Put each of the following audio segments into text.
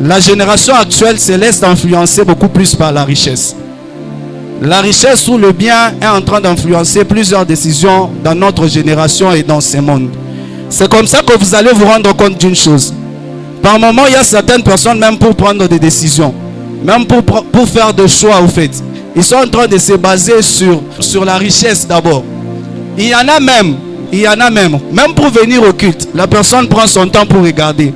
La génération actuelle se laisse influencer beaucoup plus par la richesse. La richesse ou le bien est en train d'influencer plusieurs décisions dans notre génération et dans ce monde. C'est comme ça que vous allez vous rendre compte d'une chose. Par moment, il y a certaines personnes, même pour prendre des décisions, même pour faire des choix, au fait, ils sont en train de se baser sur la richesse d'abord. Il y en a même pour venir au culte, la personne prend son temps pour regarder.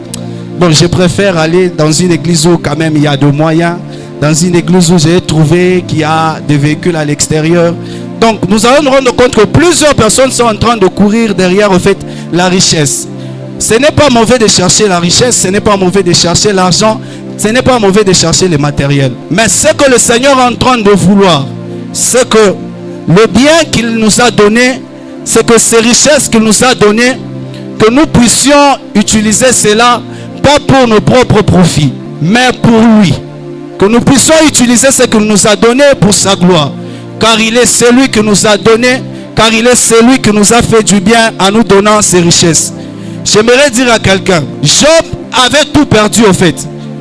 Bon, je préfère aller dans une église où quand même il y a de moyens, dans une église où j'ai trouvé qu'il y a des véhicules à l'extérieur. Donc nous allons nous rendre compte que plusieurs personnes sont en train de courir derrière au fait la richesse. Ce n'est pas mauvais de chercher la richesse, ce n'est pas mauvais de chercher l'argent, ce n'est pas mauvais de chercher le matériel. Mais ce que le Seigneur est en train de vouloir, c'est que le bien qu'il nous a donné, c'est que ces richesses qu'il nous a données, que nous puissions utiliser cela pas pour nos propres profits, mais pour lui. Que nous puissions utiliser ce qu'il nous a donné pour sa gloire. Car il est celui qui nous a donné, car il est celui qui nous a fait du bien en nous donnant ses richesses. J'aimerais dire à quelqu'un, Job avait tout perdu au fait.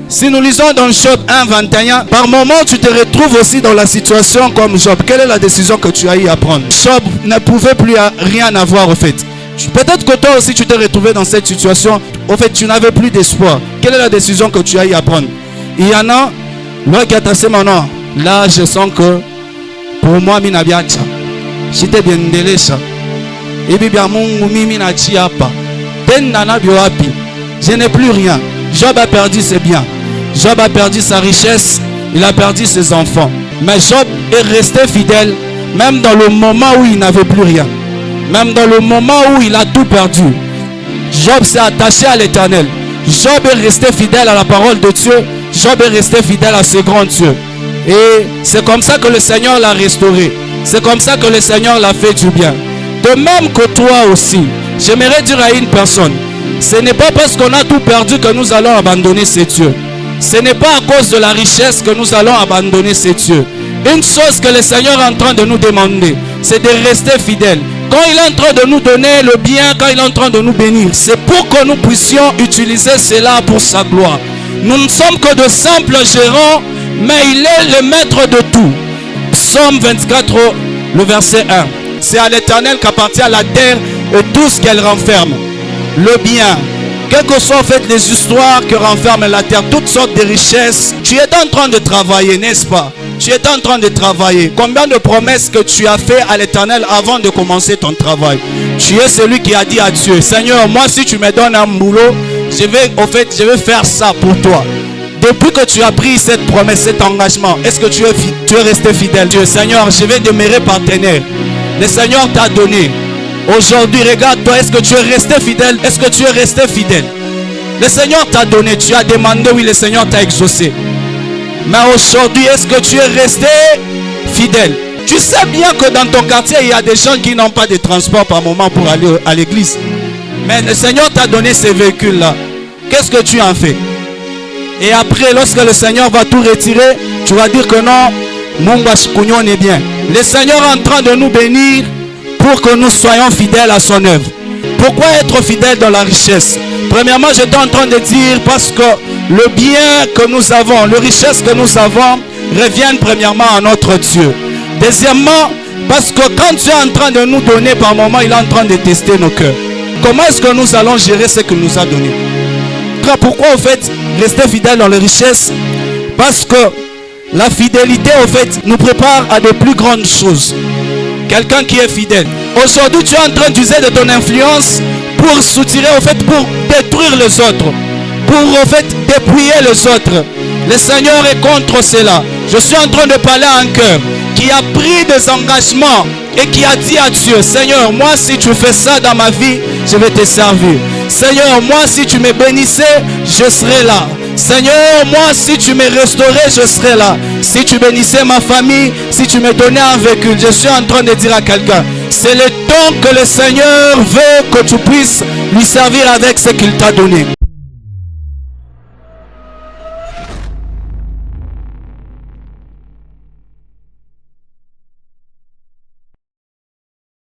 Si nous lisons dans Job 1:21, par moment tu te retrouves aussi dans la situation comme Job. Quelle est la décision que tu as eu à prendre? Job ne pouvait plus rien avoir au fait. Peut-être que toi aussi tu t'es retrouvé dans cette situation. Au fait, tu n'avais plus d'espoir. Quelle est la décision que tu as eu à prendre? Il y en a, là je sens que pour moi, j'étais bien délécha. Et puis, je n'ai plus rien. Job a perdu ses biens. Job a perdu sa richesse. Il a perdu ses enfants. Mais Job est resté fidèle, même dans le moment où il n'avait plus rien. Même dans le moment où il a tout perdu. Job s'est attaché à l'Éternel. Job est resté fidèle à la parole de Dieu. Job est resté fidèle à ce grand Dieu. Et c'est comme ça que le Seigneur l'a restauré. C'est comme ça que le Seigneur l'a fait du bien. De même que toi aussi, j'aimerais dire à une personne, ce n'est pas parce qu'on a tout perdu que nous allons abandonner ces dieux. Ce n'est pas à cause de la richesse que nous allons abandonner ces dieux. Une chose que le Seigneur est en train de nous demander, c'est de rester fidèles. Quand il est en train de nous donner le bien, quand il est en train de nous bénir, c'est pour que nous puissions utiliser cela pour sa gloire. Nous ne sommes que de simples gérants, mais il est le maître de tout. Psaume 24, le verset 1. C'est à l'Éternel qu'appartient la terre et tout ce qu'elle renferme. Le bien, quelles que soient en fait les histoires que renferme la terre, toutes sortes de richesses. Tu es en train de travailler, n'est-ce pas? Tu es en train de travailler. Combien de promesses que tu as fait à l'Éternel avant de commencer ton travail? Tu es celui qui a dit à Dieu, Seigneur, moi si tu me donnes un boulot, je vais faire ça pour toi. Depuis que tu as pris cette promesse, cet engagement, est-ce que tu es resté fidèle? Dieu, Seigneur, je vais demeurer partenaire. Le Seigneur t'a donné. Aujourd'hui, regarde-toi, est-ce que tu es resté fidèle? Est-ce que tu es resté fidèle? Le Seigneur t'a donné, tu as demandé, oui, le Seigneur t'a exaucé. Mais aujourd'hui, est-ce que tu es resté fidèle? Tu sais bien que dans ton quartier, il y a des gens qui n'ont pas de transport par moment pour aller à l'église. Mais le Seigneur t'a donné ces véhicules-là. Qu'est-ce que tu en fais? Et après, lorsque le Seigneur va tout retirer, tu vas dire que non, mon Bashkounion est bien. Le Seigneur est en train de nous bénir pour que nous soyons fidèles à son œuvre. Pourquoi être fidèle dans la richesse? Premièrement, j'étais en train de dire parce que le bien que nous avons, les richesses que nous avons reviennent premièrement à notre Dieu. Deuxièmement, parce que quand Dieu est en train de nous donner par moment, il est en train de tester nos cœurs. Comment est-ce que nous allons gérer ce qu'il nous a donné? Pourquoi au fait rester fidèle dans les richesses? Parce que la fidélité au fait nous prépare à de plus grandes choses. Quelqu'un qui est fidèle. Aujourd'hui tu es en train d'user de ton influence pour soutirer au fait, pour détruire les autres, pour au fait dépouiller les autres. Le Seigneur est contre cela. Je suis en train de parler à un cœur qui a pris des engagements et qui a dit à Dieu, Seigneur, moi si tu fais ça dans ma vie, je vais te servir. Seigneur, moi si tu me bénissais, je serai là. Seigneur, moi si tu me restaurais, je serai là. Si tu bénissais ma famille, si tu me donnais un véhicule, je suis en train de dire à quelqu'un, c'est le temps que le Seigneur veut que tu puisses lui servir avec ce qu'il t'a donné.